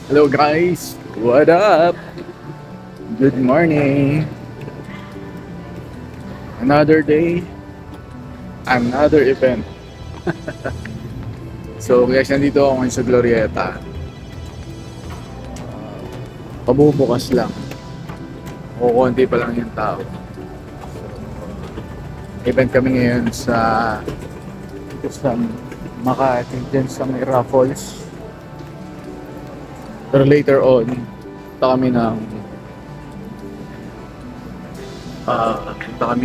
Hello guys, what up? Good morning. Another day, another event. So guys, nandito ako ngayon sa Glorieta. Pabubukas lang. Kukunti pa lang yung tao. Event kami ngayon sa Makati, dyan sa may Raffles. Pero later on, punta kami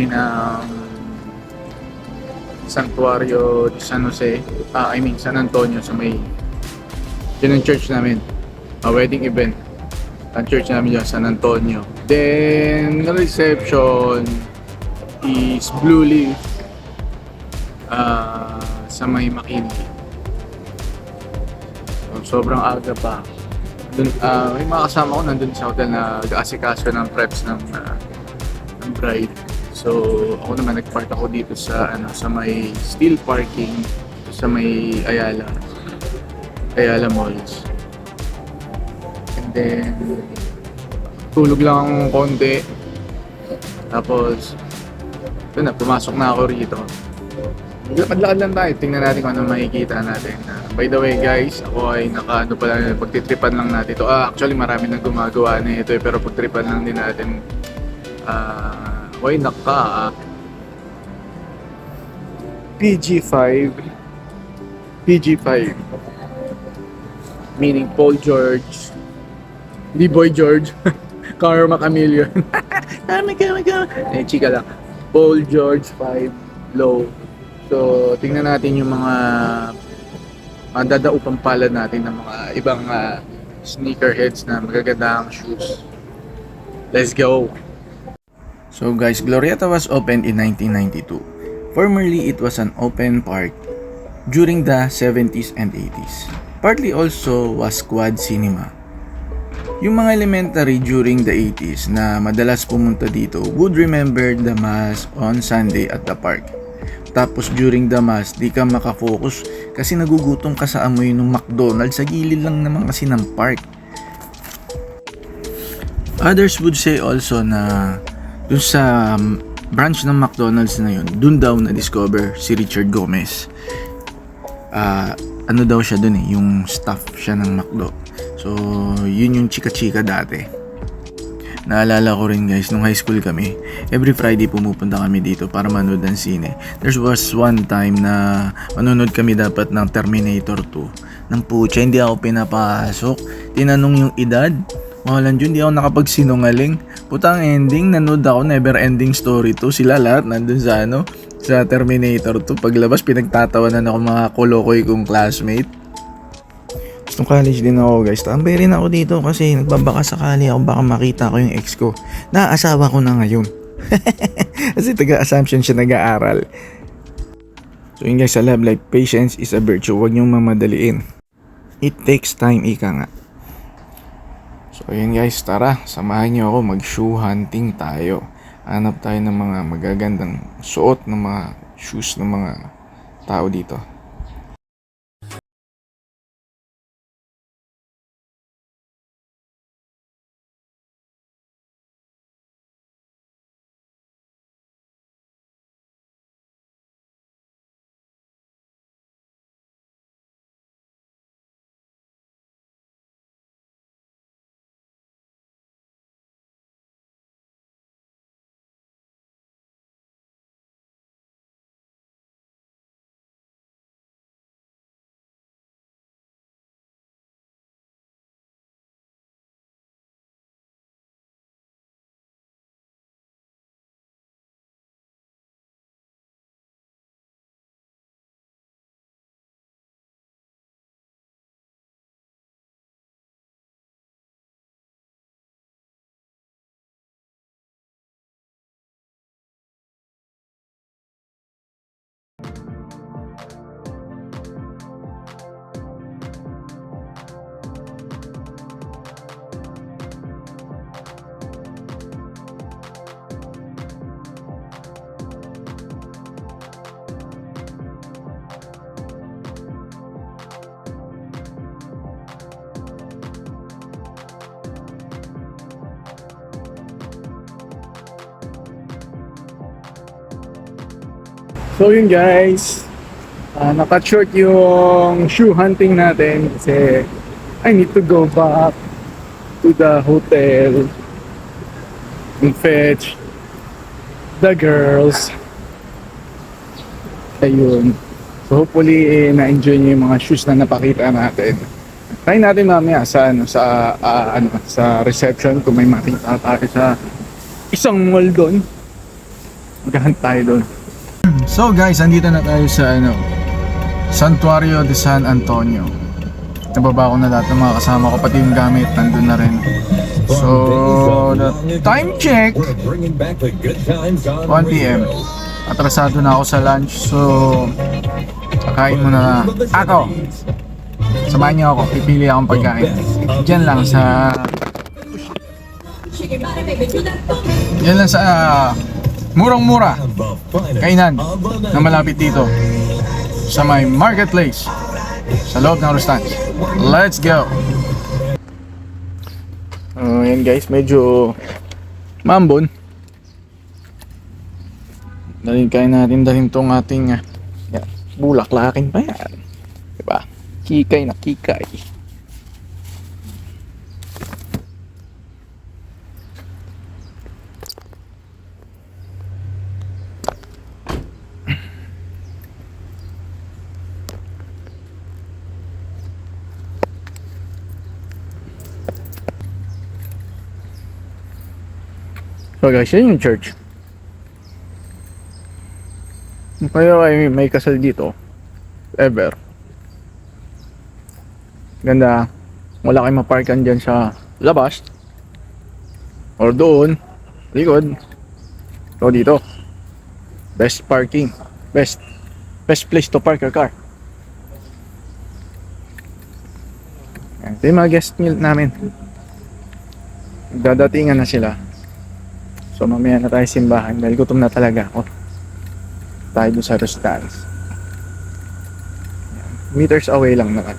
ng Santuario de San Jose. San Antonio sa may yun ang church namin. Wedding event. Ang church namin dyan, San Antonio. Then, the reception is Blue Leaf sa may Makini. So, sobrang aga pa. Dun, may mga kasama ko nandun sa hotel na nag-aasikaso ng preps ng bride. So, ako naman nag-park ako dito sa may steel parking sa may Ayala Malls. And then, tulog lang akong konti. Tapos, yun na, pumasok na ako rito. Lakad-lakad lang tayo. Tingnan natin kung ano makikita natin. By the way guys, ako ay nakaano pala, pagtitripan lang natin ito. Actually marami nang gumagawa na ito pero pagtripan lang din natin. Why naka PG5 PG5 meaning Paul George, di Boy George, Karma Chameleon. Chika lang. Paul George 5 low. So, tingnan natin yung mga dadaupang palad natin ng mga ibang sneakerheads na magagandang shoes. Let's go! So guys, Glorieta was opened in 1992. Formerly, it was an open park during the 70s and 80s. Partly also was quad cinema. Yung mga elementary during the 80s na madalas pumunta dito would remember the mass on Sunday at the park. Tapos during the mass, di ka makafocus kasi nagugutom ka sa amoy ng McDonald's sa gilid lang naman kasi ng park. Others would say also na dun sa branch ng McDonald's na yun, dun daw na-discover si Richard Gomez. Ano daw siya dun yung staff siya ng McDo. So, yun yung chika-chika dati. Naalala ko rin guys, nung high school kami, every Friday pumupunta kami dito para manood ng sine. There was one time na manonood kami dapat ng Terminator 2. Nang putya, hindi ako pinapasok. Tinanong yung edad. Walang dyan, hindi ako nakapagsinungaling. Putang ending, nanood ako, never ending story 2. Sila lahat nandun sa Terminator 2. Paglabas, pinagtatawanan ako mga kolokoy kong classmate. Nung college din ako guys, tambay rin ako dito kasi nagbabaka sakali ako baka makita ko yung ex ko. Naasawa ko na ngayon. Kasi taga-assumption siya nag-aaral. So yun guys, sa love life, patience is a virtue. Huwag niyong mamadaliin. It takes time, ika nga. So yun guys, tara, samahan niyo ako mag-shoe hunting tayo. Hanap tayo ng mga magagandang suot ng mga shoes ng mga tao dito. So yun guys, naka-short yung shoe hunting natin kasi I need to go back to the hotel and fetch the girls. Ayun. So hopefully na-enjoy niyo yung mga shoes na napakita natin. Try natin mamaya sa reception kung may makita tayo sa isang mall doon. Maghahunt tayo doon. So guys, andito na tayo sa Santuario de San Antonio. Nababa ko na lahat ng mga kasama ko, pati yung gamit nandun na rin. So, the time check 1 PM. Atrasado na ako sa lunch. So, kakain muna ako. Samahan niyo ako, pipili akong pagkain. Diyan lang sa murang-mura kainan na malapit dito sa may marketplace sa loob ng Rustans. Let's go! Yan guys, medyo mambon. Kain natin tong ating bulaklakin pa yan. Diba? Kikay na kikay. So guys, yan yung church. Kaya ay may kasal dito ever. Ganda. Wala kayong maparkan dyan sa labas or doon likod. So dito best parking, best place to park your car. Ito yung mga guest meal namin. Dadatingan na sila. So mamaya na tayo simbahan dahil gutom na talaga ako. Tayo doon sa Rustans. Meters away lang naman.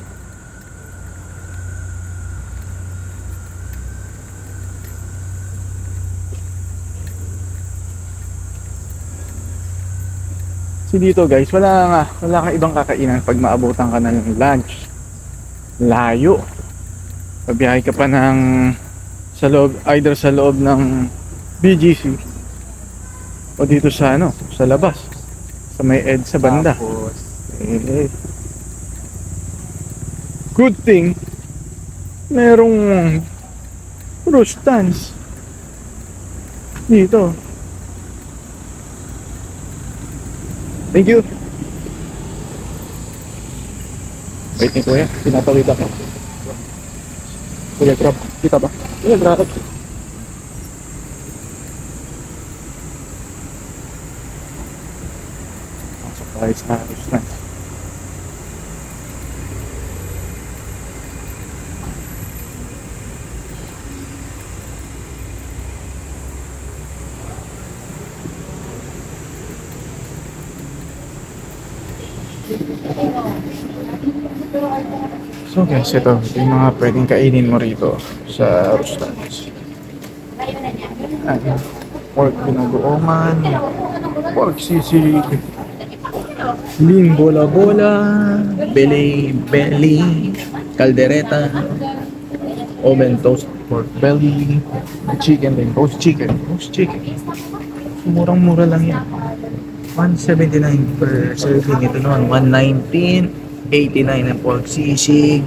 So dito guys, wala kang ibang kakainan pag maabutan ka na ng lunch. Layo. Pabiyahe ka pa ng either sa loob ng BGC o dito sa sa labas sa may EDSA banda. Good thing merong Rustans dito. Thank you. Wait ni kuya, pinatawid ako. Kuya, grab. Kita ba? Kuya, grab. Tayo sa Rustans. So guys, ito yung mga pwedeng kainin mo rito sa Rustans. Pork binubuongan, pork sisig, lean bola-bola, belly, caldereta, oven toast pork belly, chicken din, roast chicken. Murang-mura lang yan. 179 per serving. Ito naman 119, 89 ang pork sisig,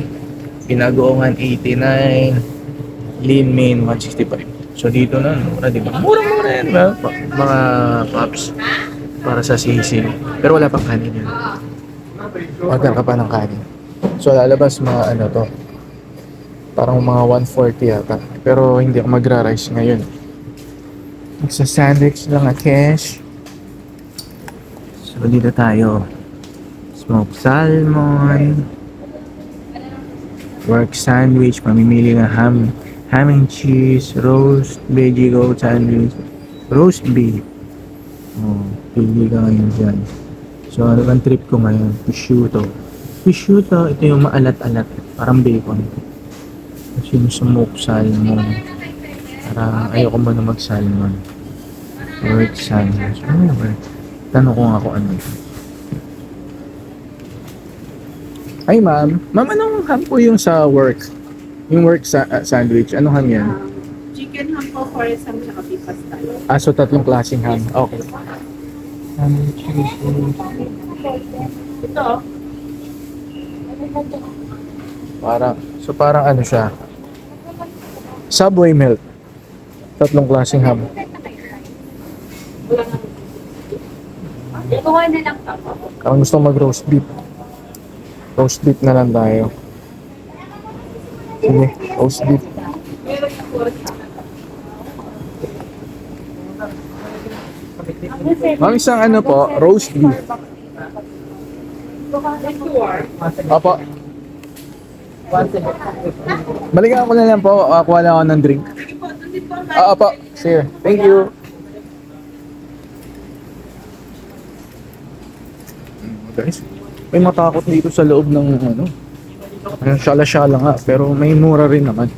pinagoongan 89, lean main 165. So dito na, mura diba? Murang-mura yan ba? Mga pops para sa sisig. Pero wala pang kanin yun. Order ka pa ng kanin. So lalabas mga to, parang mga 140 yata. Pero hindi ako magra-rice ngayon. Magsa-sandwich lang at cash. So dito tayo. Smoked salmon, pork sandwich, mamimili ng ham and cheese, roast veggie goat sandwich, roast beef. Pili ka ngayon dyan. So ano bang trip ko ngayon? Prosciutto, ito yung maalat-alat, parang bacon. Kasi yung smoked salmon, parang ayoko muna mag-salmon. Pork sandwich, tanong ko nga kung ano. Ay, ma'am. Ma'am, anong ham po yung sa work? Yung work sandwich, anong ham yan? Chicken ham po, forest ham, tsaka beef pasta. Ah, so tatlong klaseng ham. Okay. Ham, cheese, Ito, parang ano siya? Subway milk. Tatlong klaseng ham. kuha na lang po. Kung gusto mag-roast beef. Roast beef na lang tayo. Sige, roast beef. Ma'am, isang ano po, roast beef. Opo. Balikan ko na lang po, kuha lang ako ng drink. Opo, sige. Thank you. Guys, may matakot dito sa loob ng ano. Ang syala-syala nga, pero may mura rin naman.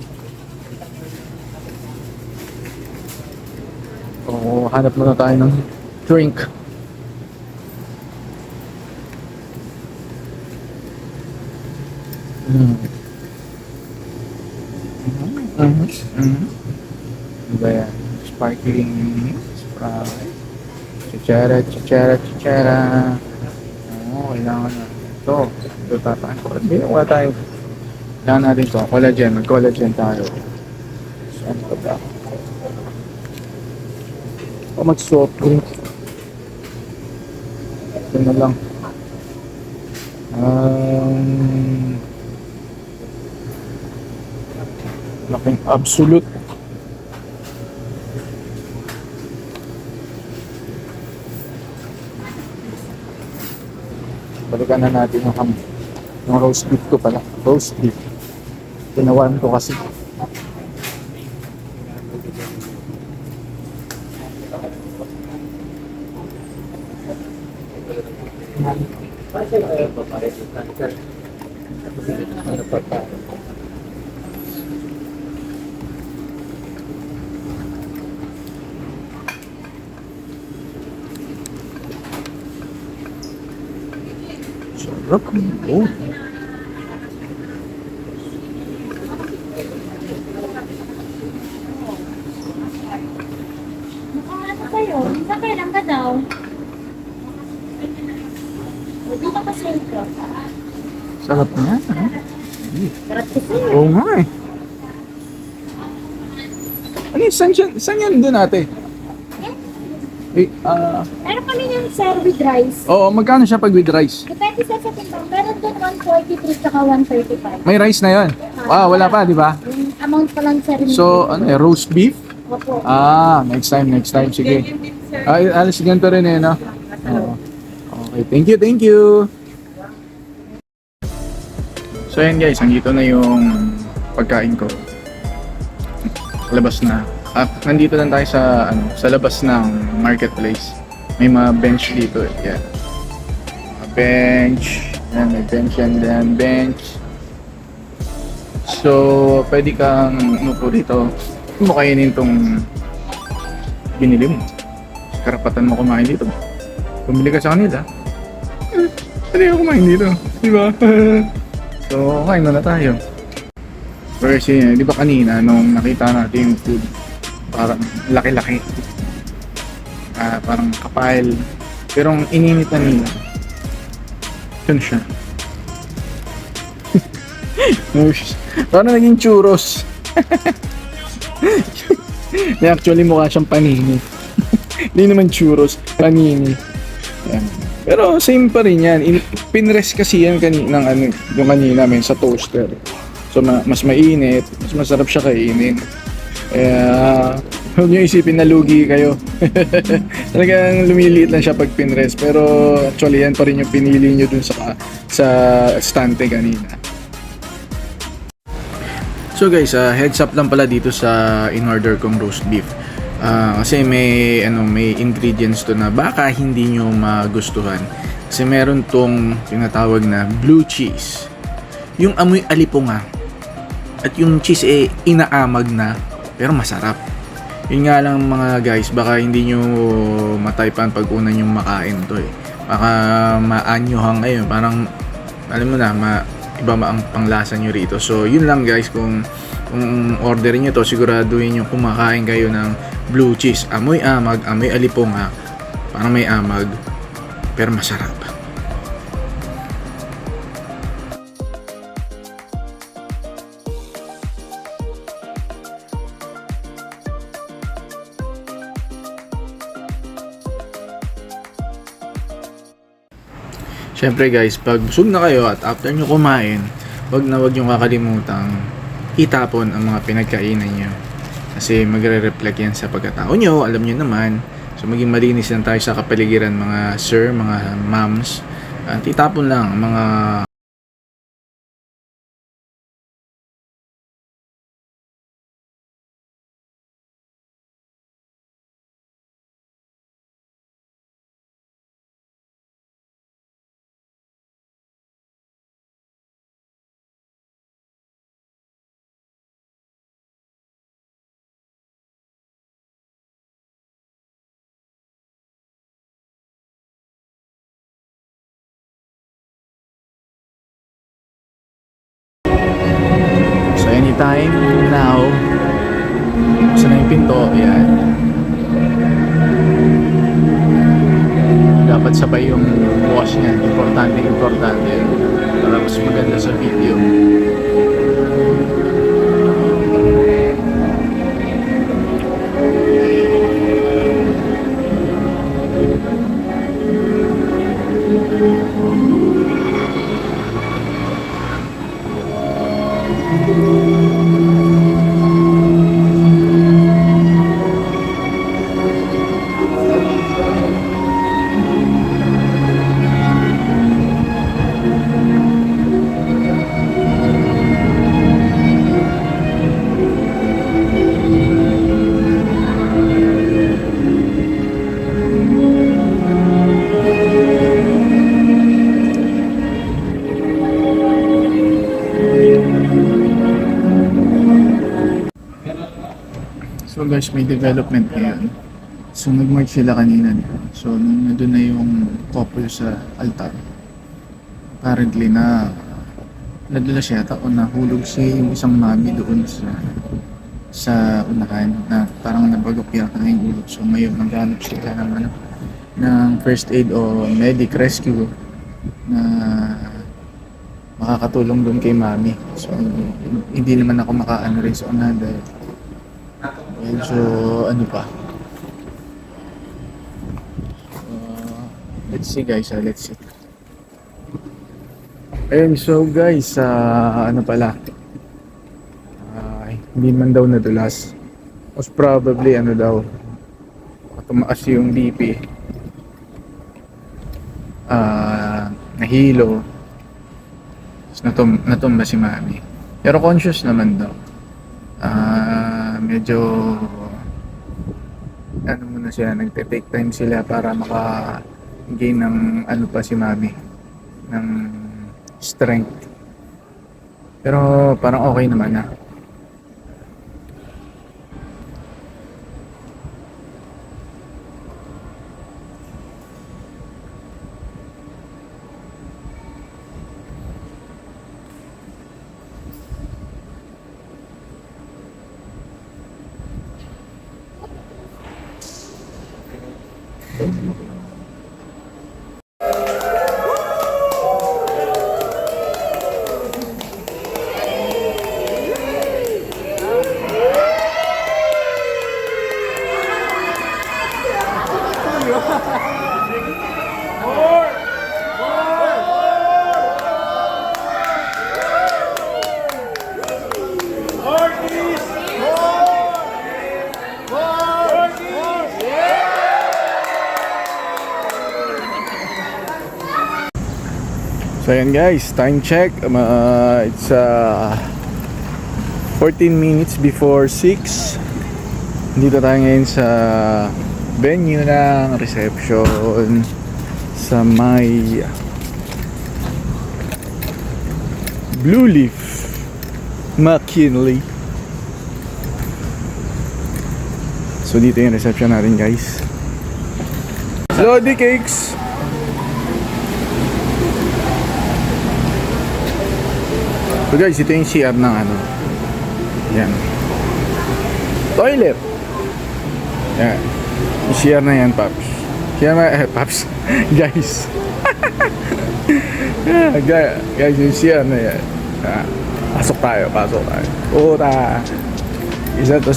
So, hanap muna tayo ng drink. Ano ba yan? Sparkling Sprite. Chichara, chichara, chichara. Oo, kailangan na. Ito tataan ko. Wala tayo. Kailangan natin ito. Collagen. Mag-collagen tayo. Saan ka ba? O mag-soft drink. Ito na lang. Laking absolute. Balikan na natin yung ham. Yung roast beef ko pala. Roast beef. Tinawan ko kasi. Sarap. Oh. Ano kayo? Saan kailan ka daw? Dito ka sa ito. Sarap niya. Sarap kasi. Oo nga eh. Ano yun? Saan yan doon ate? Meron kami yung sir with rice. Oo, magkano siya pag with rice? Depende sa timbang. Meron doon 143 tsaka 135. May rice na yun. Wow, wala pa, di ba? Yung amount pa lang sir. So, ano eh, roast beef? Opo. Next time, sige. Alas ganito rin eh, no? Oo. Okay, thank you. So yan guys, nandito na yung pagkain ko. Labas na. Nandito lang tayo sa labas ng marketplace. May mga bench dito. Yan. Mga bench. Yan, may bench yan din. Bench. So, pwede kang umupo dito. Kung mo kainin tong binili mo. Karapatan mo kumain dito. Bumili ka sa kanila. Pwede ka kumain dito. Diba? So, kain na tayo. Kasi, di ba kanina, nung nakita natin yung food, parang laki-laki. Parang kapal. Pero ang ininit na nila, yun siya. Parang naging churros. Actually, mukha siyang panini. Hindi naman churros, panini. Ayan. Pero same pa rin yan. Pinrest kasi yan yung kanina sa toaster. So mas mainit, mas masarap siya kainin. Kaya huwag nyo isipin na lugi kayo. Talagang lumiliit lang siya pag pinrest. Pero actually yan pa rin yung pinili nyo dun sa stante kanina. So guys, heads up lang pala dito sa in-order kong roast beef. Kasi may ingredients to na baka hindi nyo magustuhan. Kasi meron tong tinatawag na blue cheese. Yung amoy alipunga. At yung cheese inaamag na pero masarap. Yun nga lang mga guys, baka hindi nyo mataypan pag una nyong makain to eh. Baka maanyohan kayo. Parang alam mo na, iba ang panglasa nyo rito. So yun lang guys, kung orderin nyo to, siguraduhin nyo kumakain kayo ng blue cheese. Amoy amag, amoy aliponga, parang may amag, pero masarap. Siyempre guys, pag busog na kayo at after nyo kumain, wag nyo kakalimutang itapon ang mga pinagkainan nyo. Kasi magre-reflect yan sa pagkatao nyo, alam nyo naman. So maging malinis lang tayo sa kapaligiran mga sir, mga moms. At itapon lang ang mga so anytime now, buksan na yung pinto, ayan. Dapat sabay yung wash niya, importante para mas maganda sa video. So guys, may development ngayon. So nag-march sila kanina. So nandun na yung couple sa altar. Apparently nadala siya yata o nahulog si yung isang mami doon sa unahan na parang nabagok yata na yung ulo. So ngayon naghanap sila ng first aid o medic rescue na makakatulong doon kay mami. So hindi naman ako makaano rin sa unahan dahil so ano pa, let's see guys, let's see. Ayun, so guys, ano pala, hindi man daw nadulas, most probably ano daw, tumaas yung BP, nahilo, natumba si mami, pero conscious naman daw. Medyo ano muna siya, nagte-take time sila para maka-gain ng ano pa si mami, ng strength, pero parang okay naman na. So ayan guys, time check, it's 14 minutes before 6. Dito tayo ngayon sa venue ng reception sa may Blue Leaf, McKinley. So dito yung reception natin guys. Lodi Cakes! So guys, ito yung CR ng ano. Yan. Toilet. Yan. Yung CR na yan, Paps. CR na, Paps. Guys. Guys, yung CR na yan. Pasok tayo. Pura. Isa to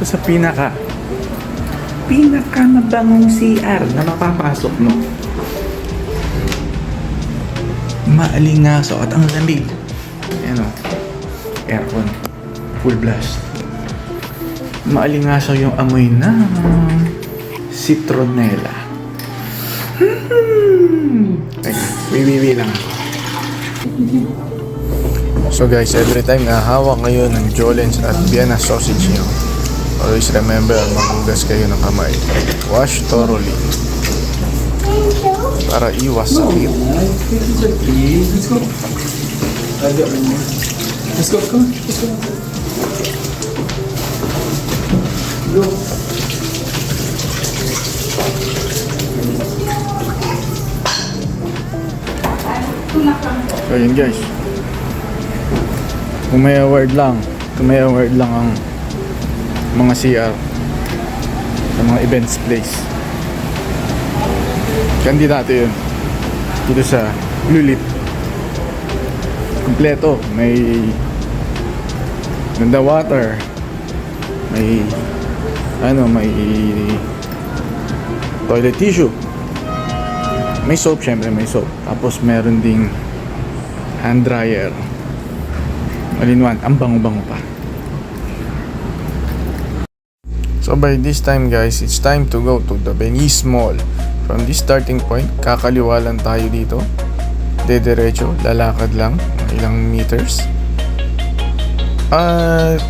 sa pinaka mabangong CR na mapapasok mo. Maalingaso at ang lamig. Ayan o. Aircon. Full blast. Maalingaso yung amoy ng citronella. Teka, wiwiwi lang ako. So guys, every time na hawak ngayon ng Jolens at Vienna sausage nyo, always remember, maghugas kayo ng kamay. Wash thoroughly. Para iwas sakit. Let's go. Come on. Let's go. Go. So yun guys. Kung may award lang ang mga CR sa mga events place. Kandidato yun dito sa Blue Leaf. Kompleto, may water, may toilet tissue, may soap, syempre may soap, tapos meron ding hand dryer, all-in-one. Ang bango-bango pa. So by this time guys, it's time to go to the Venice Mall. From this starting point, kakaliwa lang tayo dito. Dediretso, lalakad lang ilang meters. At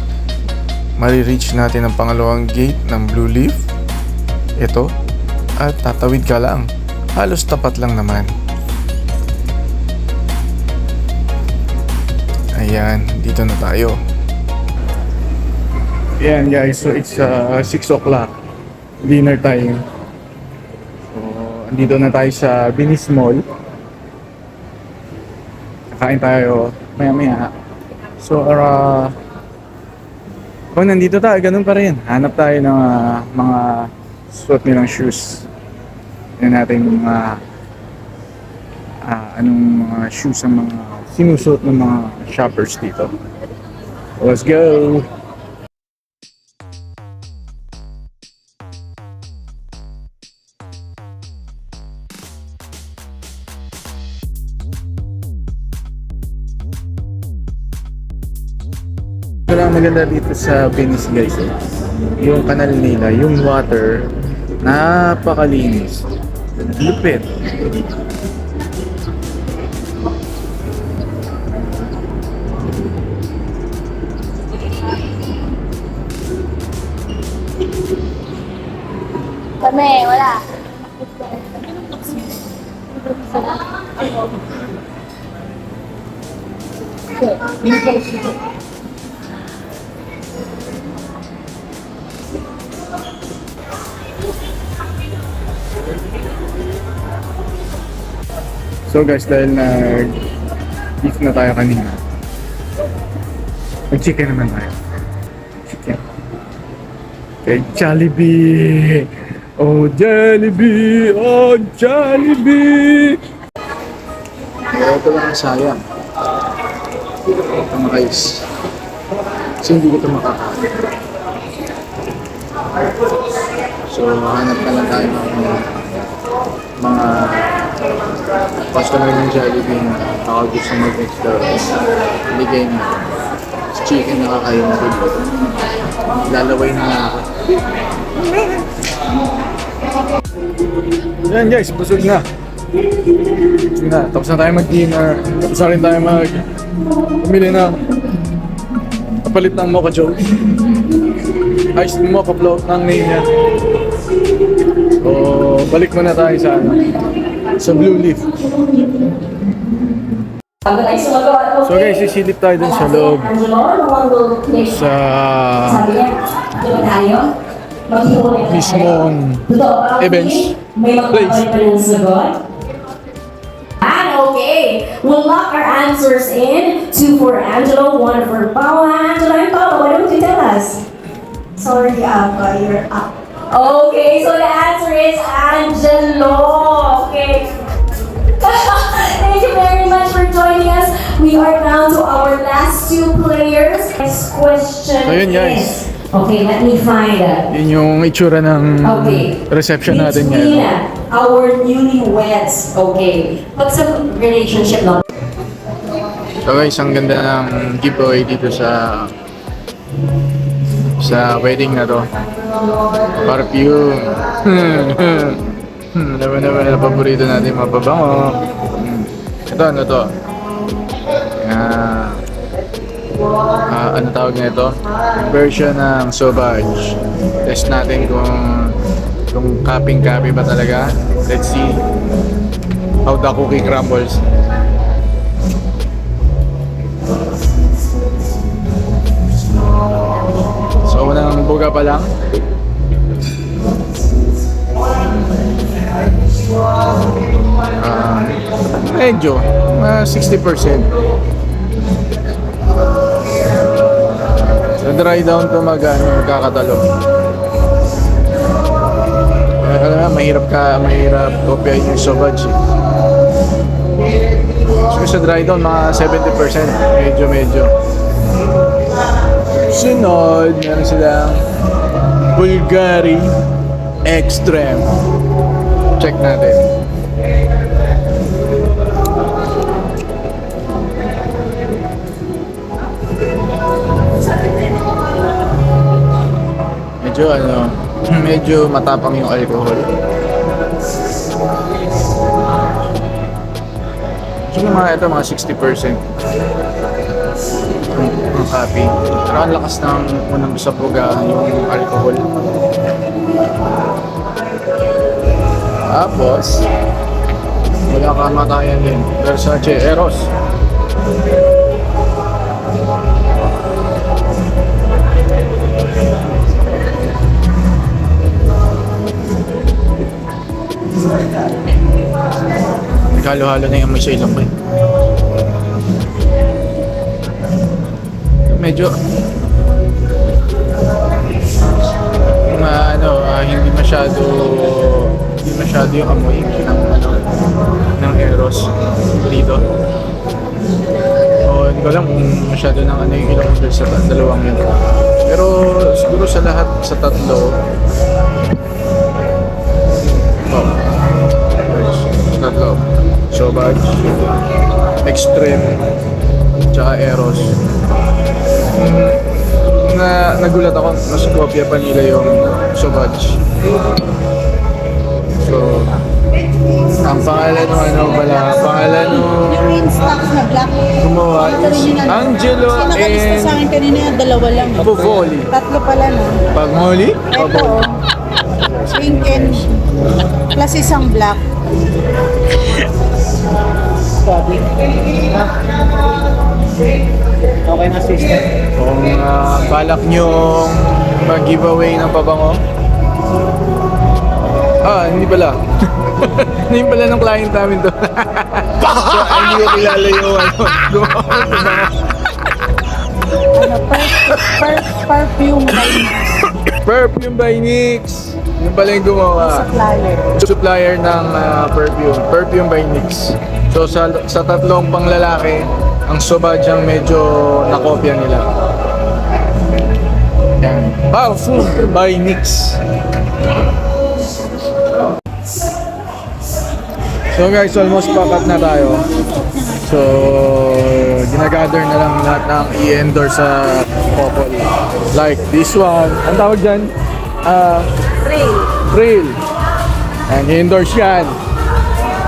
marireach natin ang pangalawang gate ng Blue Leaf. Ito. At tatawid ka lang. Halos tapat lang naman. Ayan, dito na tayo. Ayan guys, so it's 6 o'clock. Dinner time. So, andito na tayo sa Venice Mall. Kakain tayo maya-maya. So, nandito tayo, ganun pa rin. Hanap tayo ng mga suot nilang shoes. Yan natin yung anong mga shoes ang mga sinusuot ng mga shoppers dito. Let's go! Ito lang maganda dito sa Venice guys, yung kanal nila, yung water, napakalinis. Lupit. Kami, wala. So guys, dahil nag-beef na tayo kanina, mag-chicken naman tayo. Chicken. Kay Jollibee! Oh Jollibee! Oh Jollibee! Pero ito lang ang sayang. Ito mga guys. Kasi hindi ko ito makakain. So hanap na lang tayo ng mga customer ng Jollibee na baka gusto mag-extra rice. Bigay na. Chicken na kakain mo dito. Lalaway na nga ako. Yan guys, busog na. Busog na. Tapos na tayo mag-dinner. Tapos na rin tayo pumili na kapalit ng Mocha Joe. Iced Mocha Float ng name niya. So, balik muna tayo sa Blue Leaf. So guys, sisilip tayo dun sa loob sa mismong events place. Okay. We'll lock our answers in. 2 for Angelo, 1 for Paula. Angelo and Paula, why don't you tell us? Sorry, Abba, you're up. Okay, so the answer is Angelo. Okay. Thank you very much for joining us. We are down to our last 2 players. Next question So yun, guys. is... Okay, let me find it. Yun yung itsura ng Okay. reception natin Between ngayon. our newlyweds. Okay. What's the relationship now? So guys, ang ganda ng giveaway dito sa wedding na to. Perfume. Naman na paborito natin mapabango. Ito, ano to? Ano tawag na ito? Version ng Sauvage. Test natin kung kaping-kapi ba talaga. Let's see how the cookie crumbles. So, unang buga pa lang. Medyo, 60%. Sa dry down to magkakatalo. Alam mo, mahirap kopyahin yung Sauvage. So sa dry down, mga 70%. Medyo. Sunod, meron silang Bulgari Extreme. Check natin. Medyo matapang yung alcohol. So mga 60% ang copy. Pero ang lakas ng unang sa buga yung alcohol. Tapos wala kamatayan din. Versace Eros. Halo-halo na yung amoy sa ilong ko eh. Medyo hindi masyado yung amoy ng Eros dito. O hindi ko alam kung masyado ng yung ilong ko sa dalawang yun. Pero siguro sa lahat sa tatlo Sauvage, Extreme, tsaka Eros. Nagulat ako, mas kopya pa nila yung Sauvage. So, ang pangalan Yung in-stock na black. gumawa is Angelo Nakalista sa and akin kanina yung 2 lang. Bovoli. 3 pala no. Pagmoli? Ito, pink and plus isang black. Okay na, sister. Kung balak nyong mag-giveaway ng pabango. Hindi pala. Hindi pala ng client namin to. So, hindi ko kilala yung gumawa ng pabango. Perfume by Perfume by Nix. Yung pala yung gumawa. supplier. Supplier ng perfume. Perfume by Nix. So sa tatlong panglalaki, ang Sauvage ang medyo nakopya nila. Yan. Perfume by Nix. So guys, almost papat na tayo. So, ginagather na lang lahat ng i-endorse sa couple. Like this one. Ang tawag dyan? Trail. And i-endorse yan.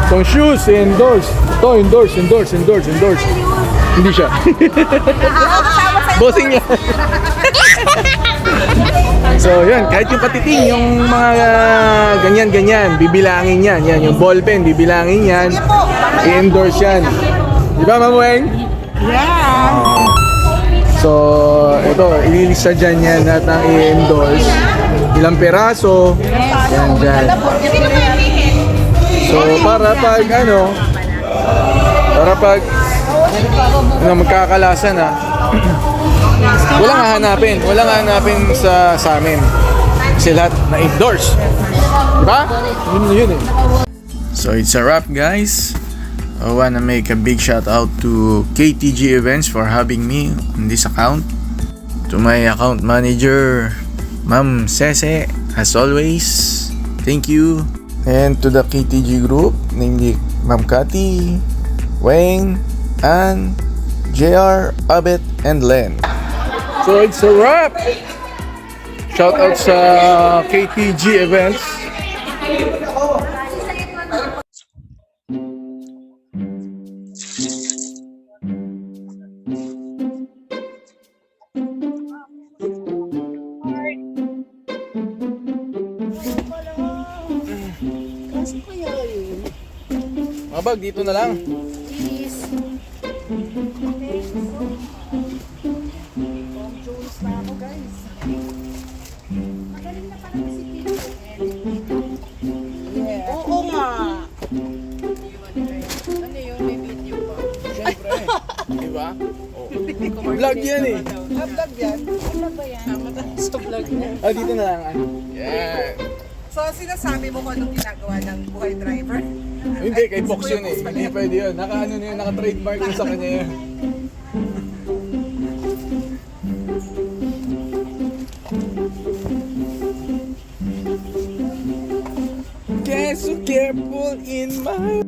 Itong shoes, i-endorse. Ito, endorse. Hindi siya. Bossing niya. So, yun. Kahit yung patiting, yung mga ganyan-ganyan, bibilangin yan. Yan, yung ballpen, bibilangin yan. I-endorse yan. Di ba, Ma'am Weng? Yeah. So, ito, ililista dyan yan at ang i-endorse. Ilang peraso. Yan dyan. So, para pag Para pag magkakalasan ha. Walang hahanapin sa amin. Kasi lahat na indoors. Diba? Yun eh. So it's a wrap, guys. I wanna make a big shout out to KTG Events for having me on this account. To my account manager, Ma'am Cece, as always, thank you. And to the KTG group, namely Ma'am Cathy, Wayne, Ann, JR, Abet, and Len. So it's a wrap! Shout out sa KTG Events. Mabag, dito na lang. Oo nga. Siyempre. Diba? Oh. Vlog yan eh. Vlog yan? Ano ba yan? Sa vlog niya. Ah, dito na lang. Yeah. So, sinasabi mo kung anong ginagawa ng buhay driver? Hindi, kay Fox yun eh. Hindi pwede yun. Naka-ano na yun, naka-trademark yun sa kanya yun. Get so careful in my